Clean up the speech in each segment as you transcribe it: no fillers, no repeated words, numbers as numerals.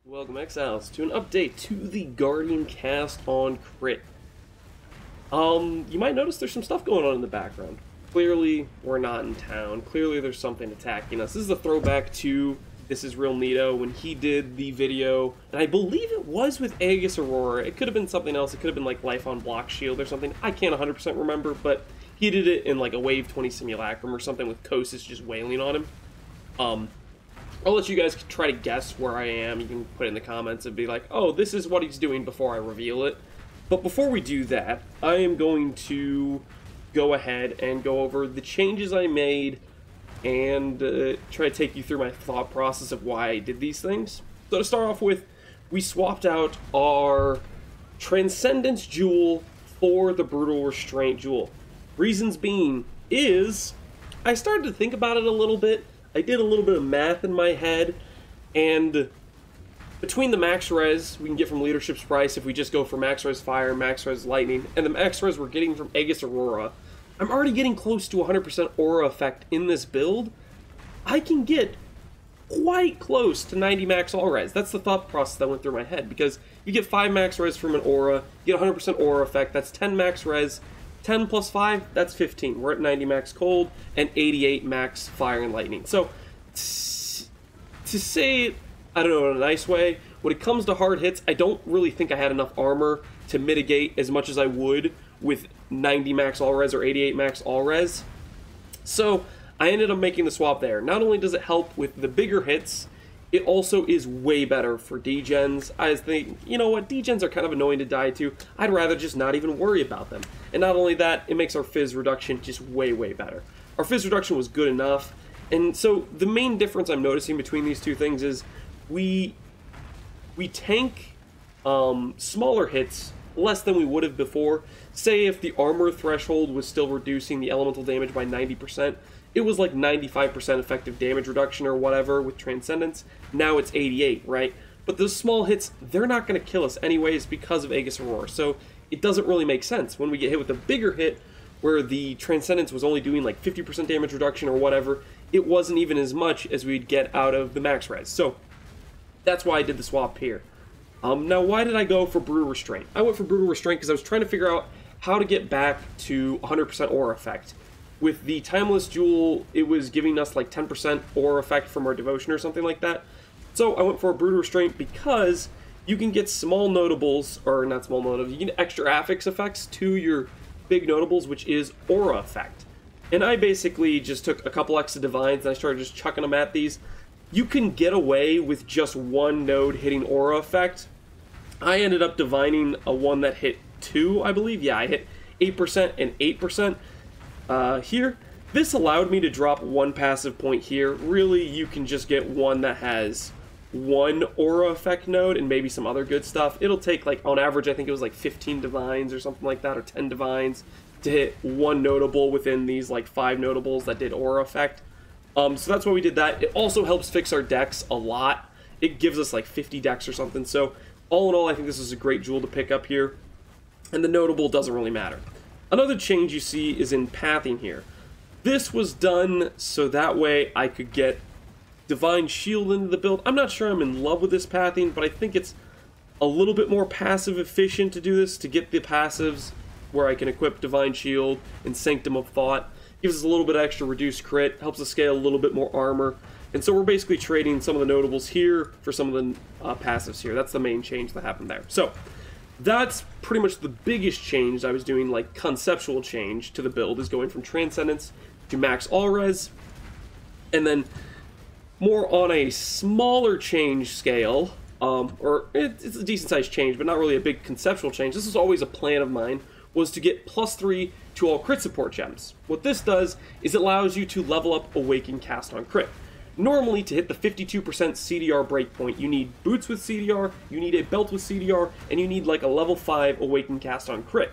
Welcome, Exiles, to an update to the Guardian cast on crit. You might notice there's some stuff going on in the background. Clearly, we're not in town. Clearly, there's something attacking us. This is a throwback to This Is Real Neato when he did the video, and I believe it was with Aegis Aurora. It could have been something else. It could have been like Life on Block Shield or something. I can't 100% remember, but he did it in like a Wave 20 Simulacrum or something with CoC just wailing on him. I'll let you guys try to guess where I am. You can put it in the comments and be like, oh, this is what he's doing before I reveal it. But before we do that, I am going to go ahead and go over the changes I made and try to take you through my thought process of why I did these things. So to start off with, we swapped out our Transcendence Jewel for the Brutal Restraint Jewel. Reasons being is, I started to think about it a little bit. I did a little bit of math in my head, and between the max res we can get from Leadership's Price if we just go for max res Fire, max res Lightning, and the max res we're getting from Aegis Aurora, I'm already getting close to 100% aura effect in this build. I can get quite close to 90 max all res. That's the thought process that went through my head, because you get 5 max res from an aura, you get 100% aura effect, that's 10 max res, 10 plus 5, that's 15. We're at 90 max cold and 88 max fire and lightning. So, to say it, I don't know, in a nice way, when it comes to hard hits, I don't really think I had enough armor to mitigate as much as I would with 90 max all res or 88 max all res. So, I ended up making the swap there. Not only does it help with the bigger hits, it also is way better for degens. I think, you know what, degens are kind of annoying to die to. I'd rather just not even worry about them. And not only that, it makes our fizz reduction just way, way better. Our fizz reduction was good enough. And so the main difference I'm noticing between these two things is we tank smaller hits less than we would have before. Say if the armor threshold was still reducing the elemental damage by 90%, it was like 95% effective damage reduction or whatever with Transcendence. Now it's 88, right? But those small hits, they're not going to kill us anyways because of Aegis Aurora. So it doesn't really make sense. When we get hit with a bigger hit, where the Transcendence was only doing like 50% damage reduction or whatever, it wasn't even as much as we'd get out of the max res. So that's why I did the swap here. Now, why did I go for Brutal Restraint? I went for Brutal Restraint because I was trying to figure out how to get back to 100% aura effect. With the Timeless Jewel, it was giving us like 10% aura effect from our devotion or something like that. So I went for a Brutal Restraint because you can get small notables, or not small notables, you can get extra affix effects to your big notables, which is aura effect. And I basically just took a couple extra divines and I started just chucking them at these. You can get away with just one node hitting aura effect. I ended up divining a one that hit 2, I believe. Yeah, I hit 8% and 8%. Here, this allowed me to drop one passive point here. Really, you can just get one that has one aura effect node and maybe some other good stuff. It'll take, like, on average, I think it was like 15 divines or something like that, or 10 divines to hit one notable within these, like, 5 notables that did aura effect. So that's why we did that. It also helps fix our decks a lot. It gives us, like, 50 decks or something. So, all in all, I think this is a great jewel to pick up here. And the notable doesn't really matter. Another change you see is in pathing here. This was done so that way I could get Divine Shield into the build. I'm not sure I'm in love with this pathing, but I think it's a little bit more passive efficient to do this, to get the passives where I can equip Divine Shield and Sanctum of Thought. Gives us a little bit extra reduced crit, helps us scale a little bit more armor. And so we're basically trading some of the notables here for some of the passives here. That's the main change that happened there. So that's pretty much the biggest change I was doing, like conceptual change to the build, is going from Transcendence to max all res. And then more on a smaller change scale, or it's a decent sized change, but not really a big conceptual change. This was always a plan of mine, was to get +3 to all crit support gems. What this does is it allows you to level up Awaken Cast on crit. Normally, to hit the 52% CDR breakpoint, you need boots with CDR, you need a belt with CDR, and you need like a level 5 Awaken Cast on crit.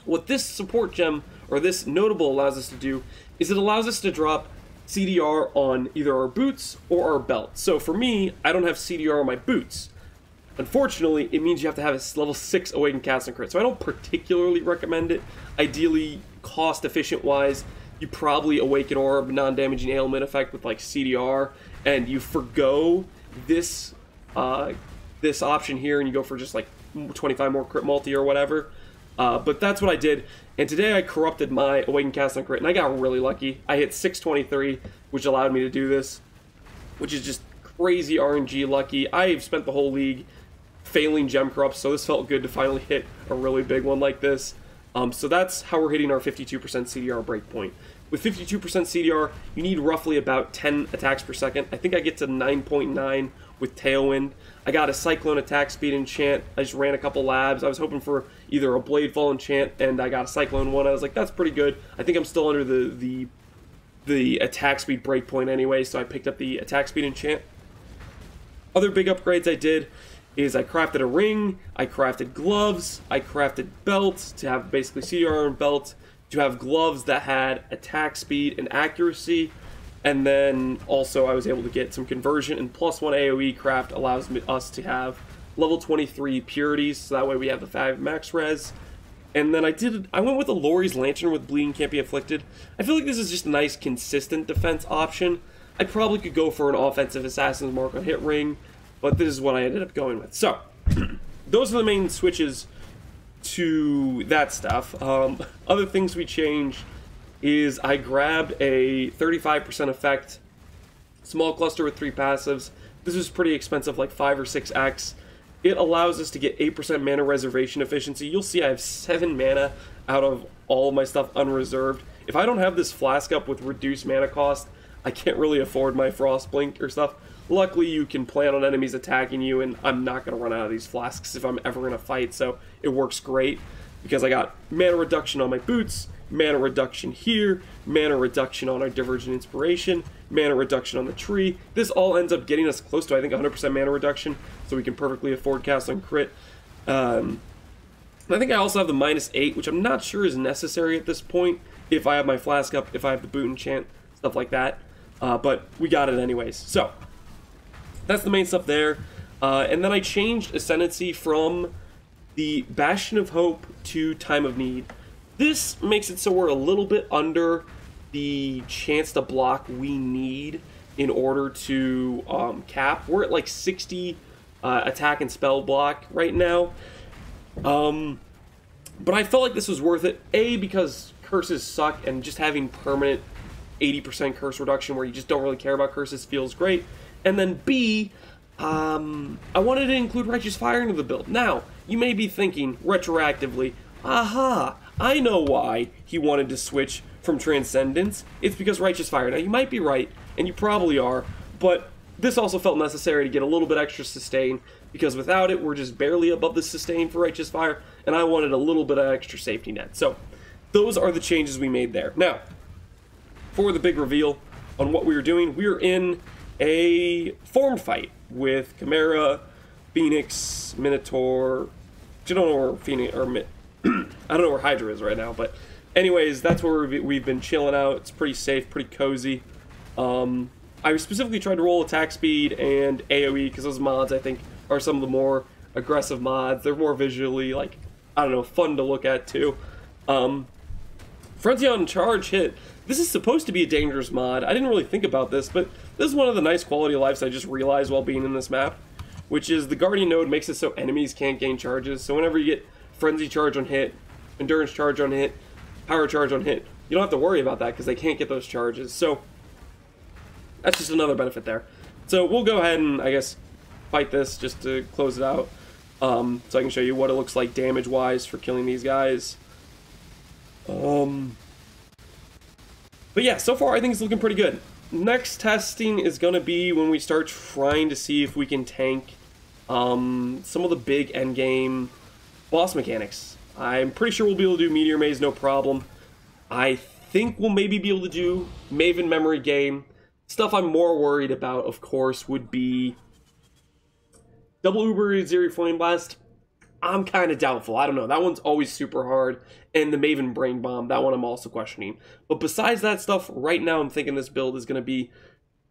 What this support gem, or this notable, allows us to do is it allows us to drop CDR on either our boots or our belt. So for me, I don't have CDR on my boots. Unfortunately, it means you have to have a level 6 Awaken Cast on crit, so I don't particularly recommend it. Ideally, cost-efficient wise, you probably Awaken Orb, non-damaging ailment effect with like CDR, and you forgo this this option here and you go for just like 25 more crit multi or whatever. But that's what I did. And today I corrupted my Awakened Cast on crit, and I got really lucky. I hit 623, which allowed me to do this, which is just crazy RNG lucky. I've spent the whole league failing gem corrupts, so this felt good to finally hit a really big one like this. So that's how we're hitting our 52% CDR breakpoint. With 52% CDR, you need roughly about 10 attacks per second. I think I get to 9.9 with Tailwind. I got a Cyclone attack speed enchant. I just ran a couple labs. I was hoping for either a Bladefall enchant, and I got a Cyclone one. I was like, that's pretty good. I think I'm still under the attack speed breakpoint anyway, so I picked up the attack speed enchant. Other big upgrades I did is I crafted a ring, I crafted gloves, I crafted belts to have basically CDR and belts, to have gloves that had attack speed and accuracy, and then also I was able to get some conversion, and +1 AoE craft allows us to have level 23 purities, so that way we have the 5 max res. And then I went with a Lori's Lantern with Bleeding Can't Be Afflicted. I feel like this is just a nice consistent defense option. I probably could go for an offensive Assassin's Mark on hit ring, but this is what I ended up going with. So, those are the main switches to that stuff. Other things we changed is I grabbed a 35% effect, small cluster with 3 passives. This is pretty expensive, like 5 or 6x. It allows us to get 8% mana reservation efficiency. You'll see I have 7 mana out of all of my stuff unreserved. If I don't have this flask up with reduced mana cost, I can't really afford my Frost Blink or stuff. Luckily, you can plan on enemies attacking you, and I'm not going to run out of these flasks if I'm ever in a fight, so it works great because I got mana reduction on my boots, mana reduction here, mana reduction on our Divergent Inspiration, mana reduction on the tree. This all ends up getting us close to, I think, 100% mana reduction, so we can perfectly afford cast on crit. I think I also have the -8, which I'm not sure is necessary at this point, if I have my flask up, if I have the boot enchant, stuff like that. But we got it anyways. So, that's the main stuff there. And then I changed Ascendancy from the Bastion of Hope to Time of Need. This makes it so we're a little bit under the chance to block we need in order to cap. We're at like 60 attack and spell block right now. But I felt like this was worth it. A, because curses suck, and just having permanent 80% curse reduction where you just don't really care about curses feels great. And then B, I wanted to include Righteous Fire into the build. Now, you may be thinking, retroactively, aha, I know why he wanted to switch from Transcendence. It's because Righteous Fire. Now, you might be right, and you probably are, but this also felt necessary to get a little bit extra sustain, because without it, we're just barely above the sustain for Righteous Fire, and I wanted a little bit of extra safety net. So, those are the changes we made there. Now, for the big reveal on what we were doing, we were in a form fight with Chimera, Phoenix, Minotaur. I don't know where Phoenix or I don't know where Hydra is right now, but anyways, that's where we've been chilling out. It's pretty safe, pretty cozy. I specifically tried to roll attack speed and AoE because those mods I think are some of the more aggressive mods. They're more visually, like, I don't know, fun to look at too. Frenzy on Charge hit. This is supposed to be a dangerous mod. I didn't really think about this, but this is one of the nice quality of lives I just realized while being in this map, which is the Guardian node makes it so enemies can't gain charges. So whenever you get Frenzy Charge on hit, Endurance Charge on hit, Power Charge on hit, you don't have to worry about that because they can't get those charges. So that's just another benefit there. So we'll go ahead and, I guess, fight this just to close it out. So I can show you what it looks like damage-wise for killing these guys. But yeah, so far I think it's looking pretty good. Next testing is going to be when we start trying to see if we can tank some of the big endgame boss mechanics. I'm pretty sure we'll be able to do Meteor Maze no problem. I think we'll maybe be able to do Maven Memory Game. Stuff I'm more worried about, of course, would be Double Uber Zeri Flame Blast. I'm kind of doubtful. I don't know. That one's always super hard. And the Maven Brain Bomb, that one I'm also questioning. But besides that stuff, right now I'm thinking this build is going to be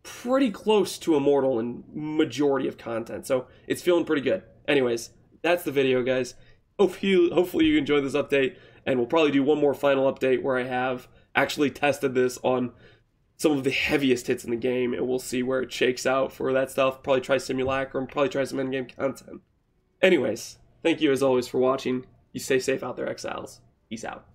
pretty close to Immortal in majority of content. So it's feeling pretty good. Anyways, that's the video, guys. Hopefully you enjoyed this update. And we'll probably do one more final update where I have actually tested this on some of the heaviest hits in the game, and we'll see where it shakes out for that stuff. Probably try Simulacrum, probably try some endgame content. Anyways, thank you as always for watching. You stay safe out there, Exiles. Peace out.